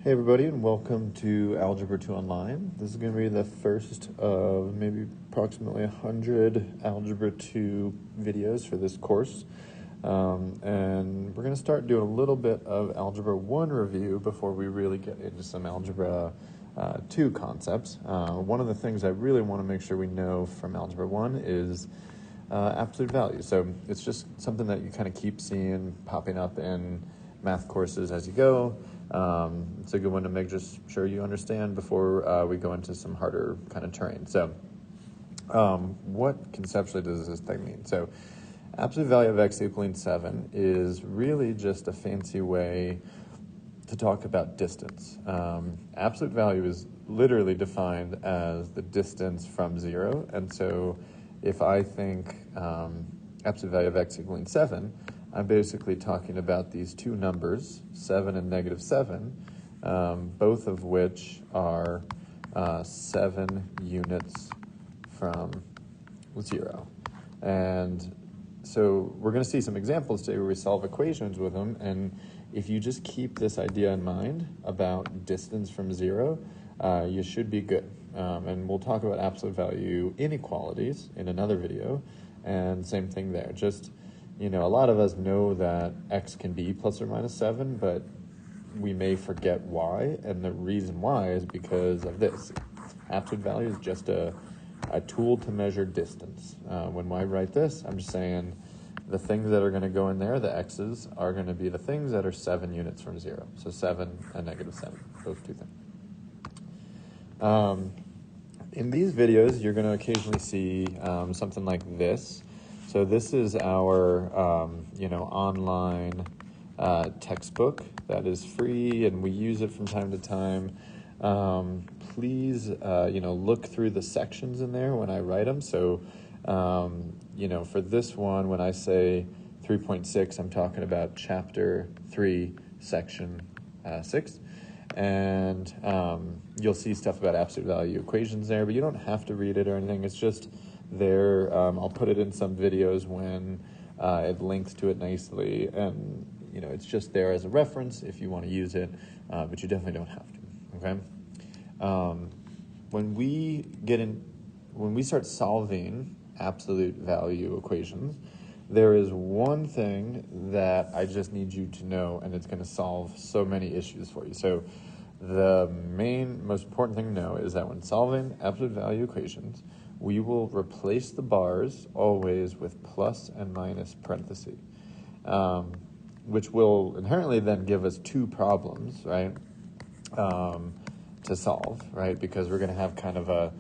Hey everybody, and welcome to Algebra 2 Online. This is going to be the first of maybe approximately 100 Algebra 2 videos for this course. And we're going to start doing a little bit of Algebra 1 review before we really get into some Algebra 2 concepts. One of the things I really want to make sure we know from Algebra 1 is absolute value. So it's just something that you kind of keep seeing popping up in math courses as you go. It's a good one to make just sure you understand before we go into some harder kind of terrain. So what conceptually does this thing mean? So absolute value of x equaling 7 is really just a fancy way to talk about distance. Absolute value is literally defined as the distance from 0. And so if I think absolute value of x equaling 7, I'm basically talking about these two numbers, 7 and negative 7, both of which are 7 units from 0. And so we're going to see some examples today where we solve equations with them, and if you just keep this idea in mind about distance from 0, you should be good. And we'll talk about absolute value inequalities in another video, and same thing there. Just, you know, a lot of us know that x can be plus or minus 7, but we may forget why, and the reason why is because of this. Absolute value is just a tool to measure distance. When I write this, I'm just saying the things that are going to go in there, the x's, are going to be the things that are 7 units from 0. So 7 and negative 7, those two things. In these videos, you're going to occasionally see something like this. So this is our, online textbook that is free, and we use it from time to time. Please, look through the sections in there when I write them. So, for this one, when I say 3.6, I'm talking about chapter 3, section 6. And you'll see stuff about absolute value equations there, but you don't have to read it or anything. It's just there. I'll put it in some videos when it links to it nicely, and it's just there as a reference if you want to use it, but you definitely don't have to. Okay. When we start solving absolute value equations, there is one thing that I just need you to know, and it's going to solve so many issues for you. So the most important thing to know is that when solving absolute value equations, we will replace the bars always with plus and minus parentheses, which will inherently then give us two problems, right, to solve, right, because we're going to have kind of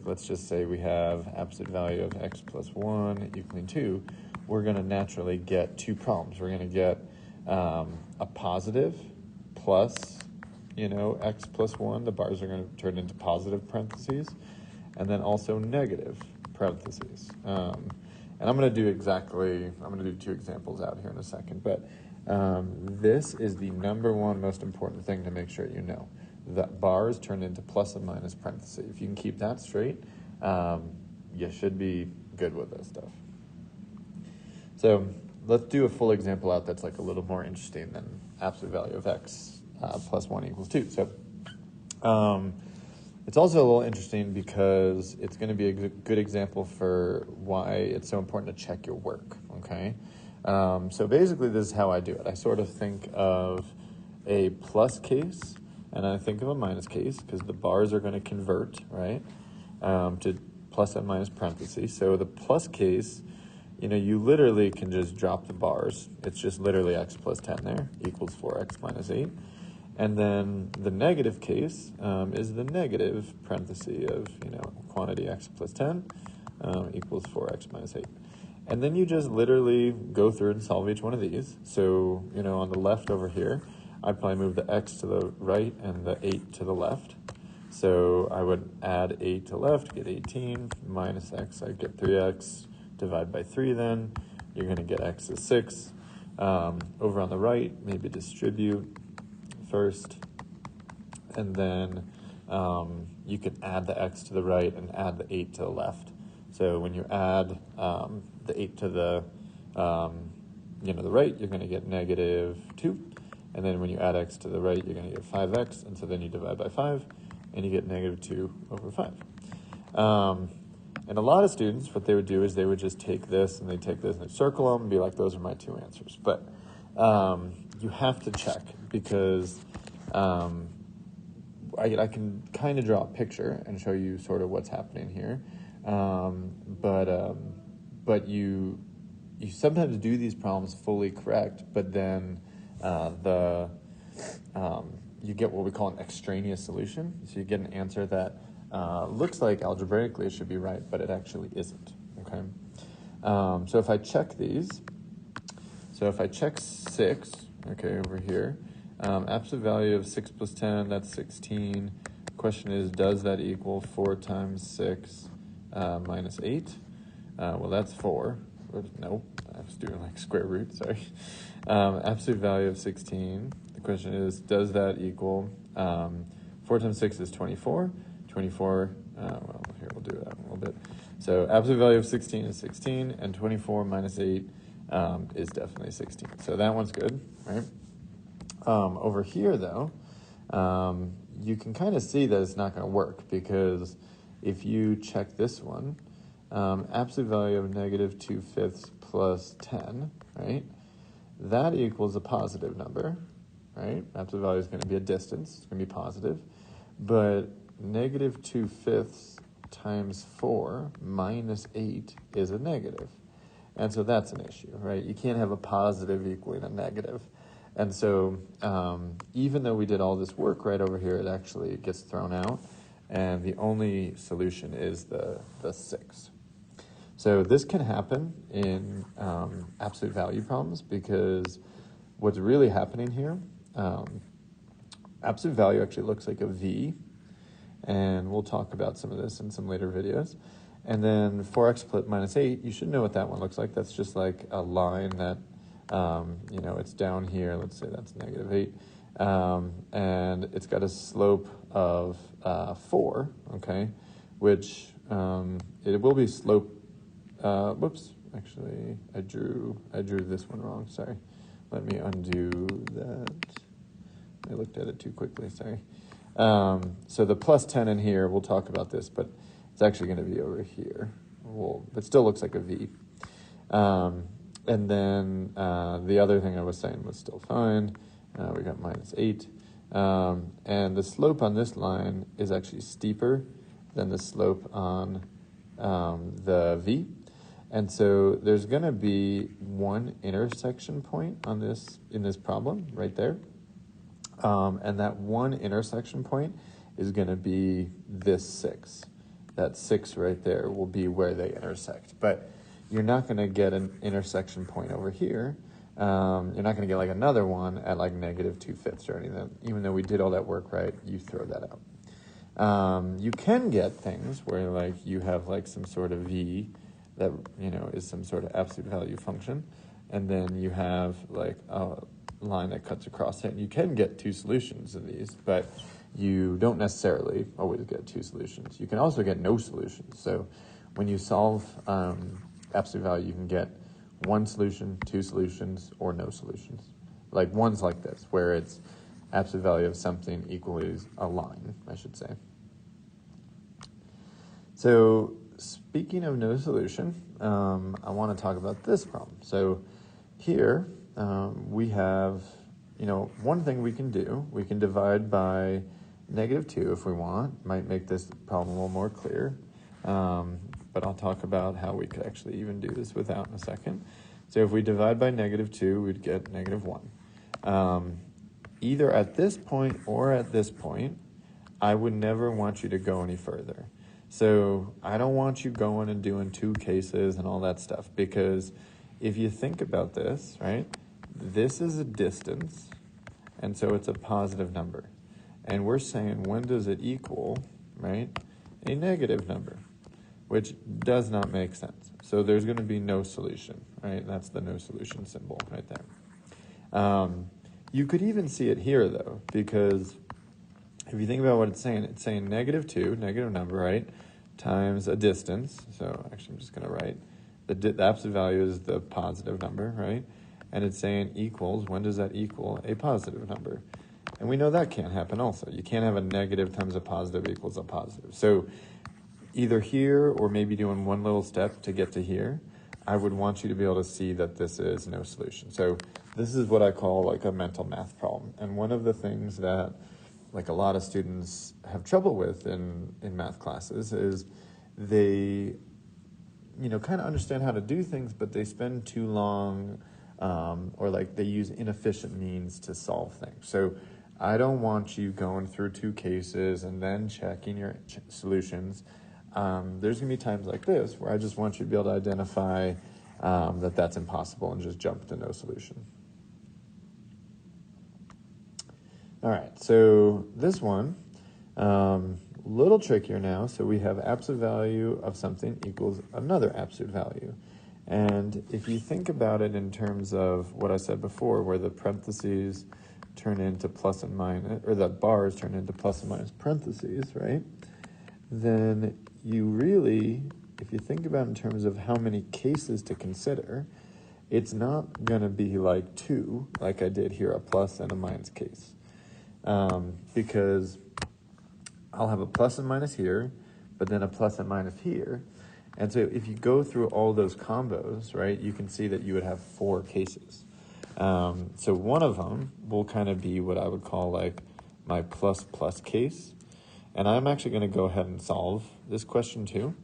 let's just say we have absolute value of x plus 1 equaling 2, we're going to naturally get two problems. We're going to get a positive plus, x plus 1, the bars are going to turn into positive parentheses, and then also negative parentheses. And I'm going to do two examples out here in a second, but this is the number one most important thing to make sure you know. The bars turn into plus and minus parentheses. If you can keep that straight, you should be good with this stuff. So let's do a full example out that's like a little more interesting than absolute value of x plus 1 equals 2. So it's also a little interesting because it's going to be a good example for why it's so important to check your work, okay? So basically this is how I do it. I sort of think of a plus case, and I think of a minus case because the bars are going to convert, right, to plus and minus parentheses. So the plus case, you literally can just drop the bars. It's just literally x plus 10 there equals 4x minus 8. And then the negative case is the negative parenthesis of, quantity x plus 10 equals 4x minus 8. And then you just literally go through and solve each one of these. So, on the left over here, I'd probably move the x to the right and the 8 to the left. So I would add 8 to the left, get 18, minus x, I'd get 3x, divide by 3 then, you're going to get x is 6. Over on the right, maybe distribute first, and then you can add the x to the right and add the 8 to the left. So when you add the 8 to the right, you're going to get negative 2. And then when you add x to the right, you're going to get 5x. And so then you divide by 5, and you get negative 2 over 5. And a lot of students, what they would do is they would just take this, and they'd take this, and they'd circle them, and be like, those are my two answers. But you have to check, because I can kind of draw a picture and show you sort of what's happening here. But you sometimes do these problems fully correct, but then you get what we call an extraneous solution. So you get an answer that looks like algebraically it should be right, but it actually isn't. Okay. So if I check these, so if I check 6, okay, over here, absolute value of 6 plus 10, that's 16. Question is, does that equal 4 times 6 minus 8? Well, that's 4. No, I was doing like square root, sorry. Absolute value of 16. The question is, does that equal 4 times 6 is 24. 24, well, here, we'll do that in a little bit. So absolute value of 16 is 16, and 24 minus 8 is definitely 16. So that one's good, right? Over here, though, you can kind of see that it's not going to work, because if you check this one, absolute value of negative 2/5 plus 10, right? That equals a positive number, right? Absolute value is going to be a distance. It's going to be positive. But negative 2/5 times 4 minus 8 is a negative. And so that's an issue, right? You can't have a positive equaling a negative. And so even though we did all this work right over here, it actually gets thrown out. And the only solution is the 6. So this can happen in absolute value problems, because what's really happening here, absolute value actually looks like a V, and we'll talk about some of this in some later videos. And then 4x split minus 8, you should know what that one looks like. That's just like a line that, it's down here. Let's say that's negative 8. And it's got a slope of 4, okay, which it will be slope. Whoops, actually, I drew this one wrong, sorry. Let me undo that. I looked at it too quickly, sorry. So the plus 10 in here, we'll talk about this, but it's actually going to be over here. It still looks like a V. And then the other thing I was saying was still fine. We got minus 8. And the slope on this line is actually steeper than the slope on the V. And so there's going to be one intersection point on this in this problem right there. And that one intersection point is going to be this 6. That 6 right there will be where they intersect. But you're not going to get an intersection point over here. You're not going to get like another one at like negative 2/5 or anything. Even though we did all that work right, you throw that out. You can get things where like you have like some sort of V that, is some sort of absolute value function. And then you have like a line that cuts across it. And you can get two solutions of these, but you don't necessarily always get two solutions. You can also get no solutions. So when you solve absolute value, you can get one solution, two solutions, or no solutions. Like one's like this, where it's absolute value of something equals a line, I should say. So speaking of no solution, I want to talk about this problem. So here we have, one thing we can do. We can divide by negative 2 if we want. Might make this problem a little more clear. But I'll talk about how we could actually even do this without in a second. So if we divide by negative 2, we'd get negative 1. Either at this point or at this point, I would never want you to go any further. So I don't want you going and doing 2 cases and all that stuff, because if you think about this, right, this is a distance, and so it's a positive number. And we're saying, when does it equal, right, a negative number, which does not make sense. So there's going to be no solution, right? That's the no solution symbol right there. You could even see it here, though, because if you think about what it's saying negative 2, negative number, right, times a distance. So actually I'm just going to write the absolute value is the positive number, right? and it's saying equals, when does that equal a positive number? And we know that can't happen also. You can't have a negative times a positive equals a positive. So either here or maybe doing one little step to get to here, I would want you to be able to see that this is no solution. So this is what I call like a mental math problem. And one of the things that like a lot of students have trouble with in math classes is they, kind of understand how to do things, but they spend too long or like they use inefficient means to solve things. So I don't want you going through two cases and then checking your solutions. There's going to be times like this where I just want you to be able to identify that that's impossible and just jump to no solution. All right, so this one, little trickier now. So we have absolute value of something equals another absolute value. And if you think about it in terms of what I said before, where the parentheses turn into plus and minus, or the bars turn into plus and minus parentheses, right? Then you really, if you think about in terms of how many cases to consider, it's not going to be like two, like I did here, a plus and a minus case. Because I'll have a plus and minus here, but then a plus and minus here. And so if you go through all those combos, right, you can see that you would have 4 cases. So one of them will kind of be what I would call like my plus case. And I'm actually going to go ahead and solve this question too.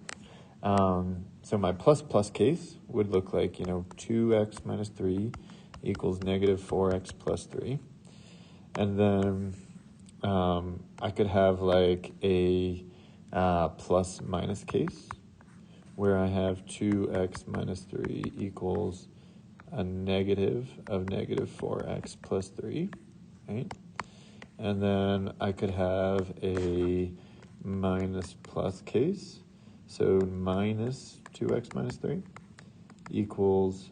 So my plus case would look like, 2x minus 3 equals negative 4x plus 3. And then I could have like a plus minus case where I have 2x minus 3 equals a negative of negative 4x plus 3, right? And then I could have a minus plus case, so minus 2x minus 3 equals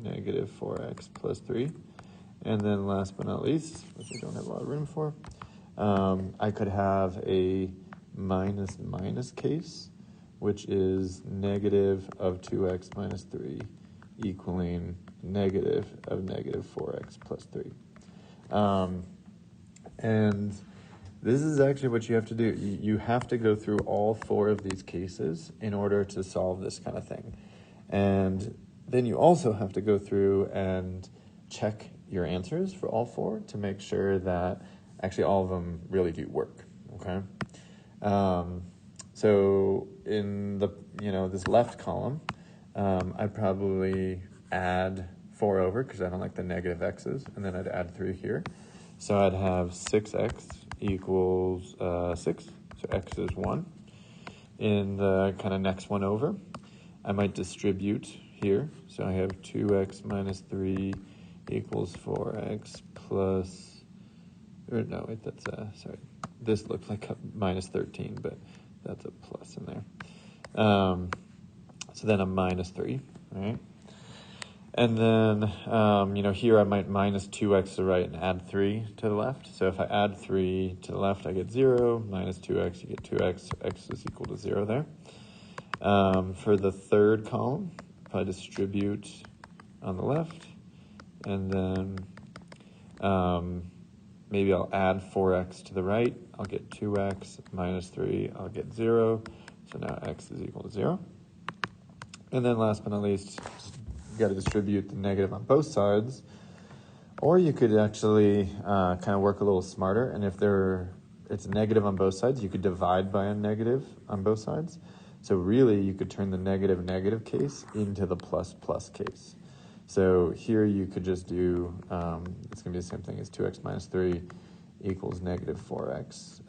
negative 4x plus 3. And then last but not least, which I don't have a lot of room for, I could have a minus case, which is negative of 2x minus 3 equaling negative of negative 4x plus 3. And this is actually what you have to do. You have to go through all 4 of these cases in order to solve this kind of thing. And then you also have to go through and check your answers for all 4 to make sure that actually all of them really do work, okay? So in the, this left column, I'd probably add 4 over because I don't like the negative x's, and then I'd add 3 here. So I'd have 6x equals 6, so x is 1. In the kind of next one over, I might distribute here. So I have 2x minus 3 equals 4x plus, or no, wait, that's, sorry. This looks like a minus 13, but that's a plus in there. So then a minus 3, right? And then, here I might minus 2x to the right and add 3 to the left. So if I add 3 to the left, I get 0. Minus 2x, you get 2x. So x is equal to 0 there. For the third column, if I distribute on the left, and then maybe I'll add 4x to the right. I'll get 2x minus 3. I'll get 0. So now x is equal to 0. And then last but not least, you got to distribute the negative on both sides. Or you could actually kind of work a little smarter. And if it's negative on both sides, you could divide by a negative on both sides. So really, you could turn the negative case into the plus case. So here you could just do, it's going to be the same thing as 2x minus 3 equals negative 4x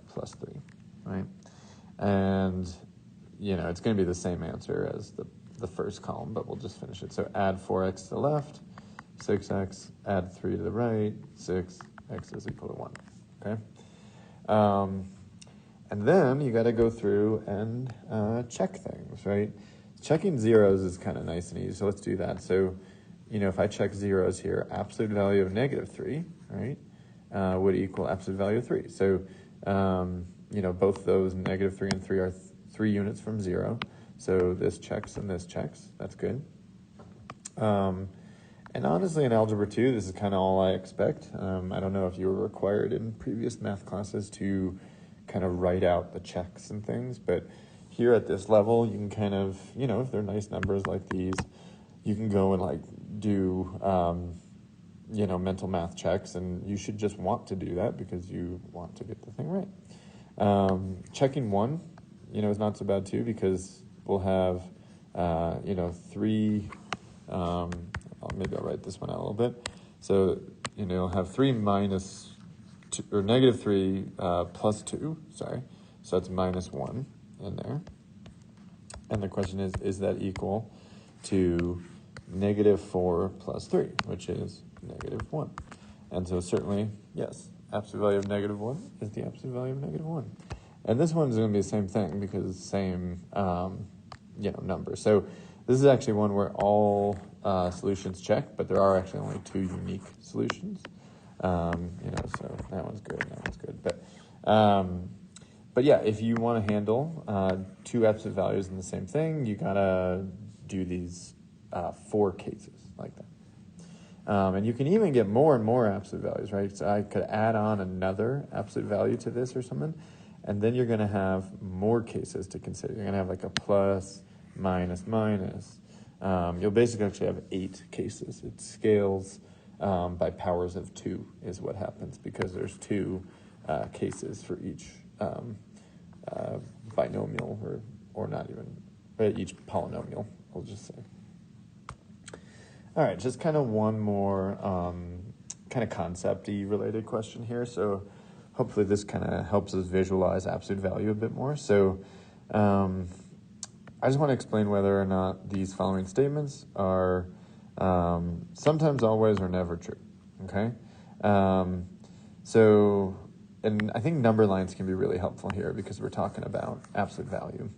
plus 3, right? And, it's going to be the same answer as the first column, but we'll just finish it. So add 4x to the left, 6x, add 3 to the right, 6, x is equal to 1, okay? And then you got to go through and check things, right? Checking zeros is kind of nice and easy, so let's do that. So, if I check zeros here, absolute value of negative 3, right, would equal absolute value of 3. So, both those negative 3 and 3 are 3 units from 0. So this checks and this checks. That's good. And honestly, in Algebra 2, this is kind of all I expect. I don't know if you were required in previous math classes to kind of write out the checks and things, but here at this level, you can kind of, if they're nice numbers like these, you can go and like do, mental math checks, and you should just want to do that because you want to get the thing right. Checking 1, is not so bad too, because we'll have, 3, maybe I'll write this one out a little bit. So, you'll have 3 minus 2, or negative 3 plus 2, sorry. So that's minus 1 in there. And the question is that equal to negative 4 plus 3, which is negative 1. And so certainly, yes, absolute value of negative 1 is the absolute value of negative 1. And this one's going to be the same thing because it's the same, number. So this is actually one where all solutions check, but there are actually only 2 unique solutions. So that one's good and that one's good. But yeah, if you want to handle 2 absolute values in the same thing, you gotta do these 4 cases like that. And you can even get more and more absolute values, right? So I could add on another absolute value to this or something, and then you're going to have more cases to consider. You're going to have like a plus, minus, minus. You'll basically actually have 8 cases. It scales by powers of 2 is what happens, because there's 2 cases for each binomial, or not even, each polynomial, I'll just say. All right, just kind of one more kind of concept-y related question here. So hopefully this kind of helps us visualize absolute value a bit more. So I just want to explain whether or not these following statements are sometimes, always, or never true, okay? And I think number lines can be really helpful here because we're talking about absolute value,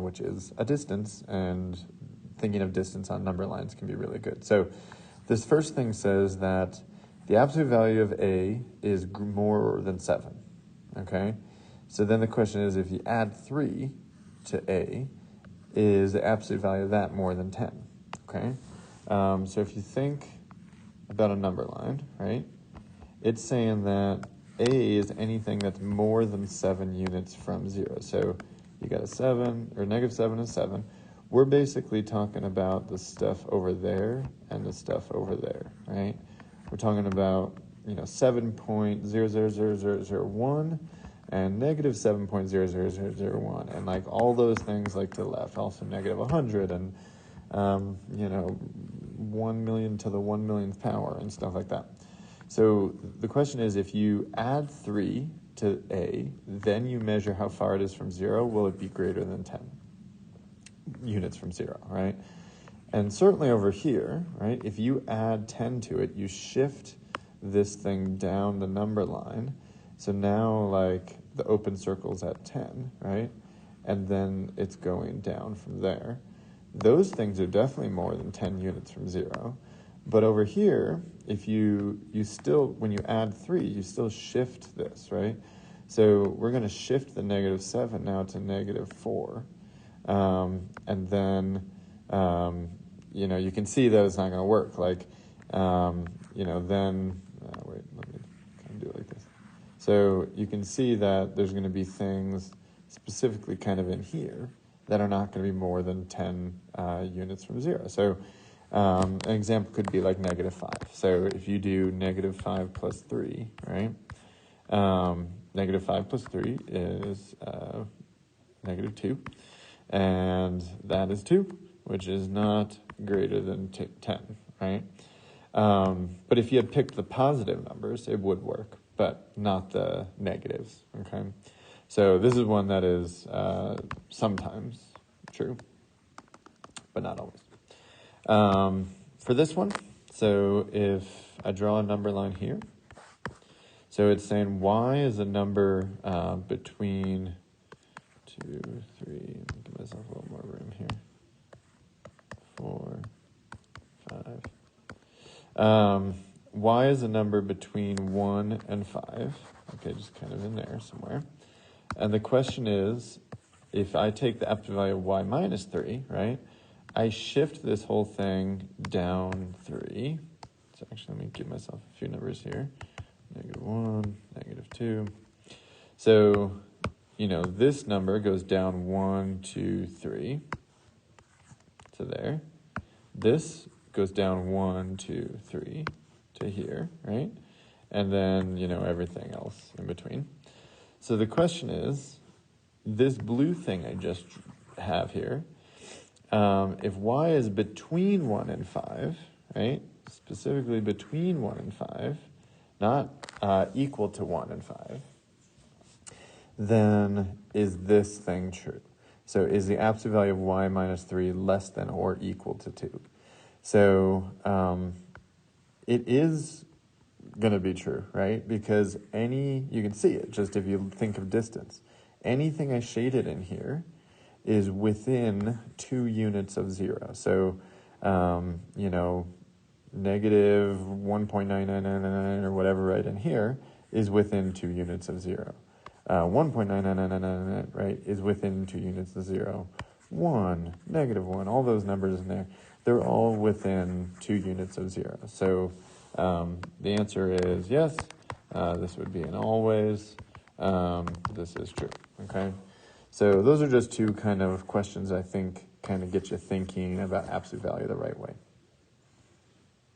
which is a distance, and thinking of distance on number lines can be really good. So this first thing says that the absolute value of A is more than 7, okay? So then the question is, if you add 3 to A, is the absolute value of that more than 10, okay? So if you think about a number line, right, it's saying that A is anything that's more than 7 units from 0. So you got a 7, or negative 7 is 7. We're basically talking about the stuff over there and the stuff over there, right? We're talking about, 7.000001 and negative 7.00001, and like all those things like to the left, also negative 100 and, 1 million to the 1 millionth power and stuff like that. So the question is, if you add 3 to A, then you measure how far it is from 0, will it be greater than 10 units from 0, right? And certainly over here, right, if you add 10 to it, you shift this thing down the number line. So now, like, the open circle's at 10, right? And then it's going down from there. Those things are definitely more than 10 units from 0. But over here, if you still, when you add 3, you still shift this, right? So we're going to shift the negative 7 now to negative 4. And then, you can see that it's not going to work. Like, then, wait, let me kind of do it like this. So you can see that there's going to be things specifically kind of in here that are not going to be more than 10 units from 0. So an example could be like negative 5. So if you do negative 5 plus 3, right? Negative 5 plus 3 is negative 2. And that is 2, which is not greater than 10, right? But if you had picked the positive numbers, it would work, but not the negatives, okay? So this is one that is sometimes true, but not always. For this one, so if I draw a number line here, so it's saying y is a number between 2, 3, give myself a little more room here, 4, 5. Y is a number between 1 and 5. Okay, just kind of in there somewhere. And the question is, if I take the absolute value of y minus 3, right, I shift this whole thing down 3. So actually, let me give myself a few numbers here. -1, -2. So, this number goes down 1, 2, 3 to there. This goes down 1, 2, 3 to here, right? And then, everything else in between. So the question is, this blue thing I just have here, if y is between 1 and 5, right? Specifically between 1 and 5, not equal to 1 and 5, then is this thing true? So is the absolute value of y minus 3 less than or equal to 2? So it is going to be true, right? Because you can see it just if you think of distance. Anything I shaded in here is within 2 units of 0. So, negative 1.9999 or whatever right in here is within 2 units of 0. 1.99999, right, is within 2 units of 0. 1, -1, all those numbers in there, they're all within 2 units of 0. So the answer is yes. This would be an always. This is true, okay? So those are just 2 kind of questions I think kind of get you thinking about absolute value the right way.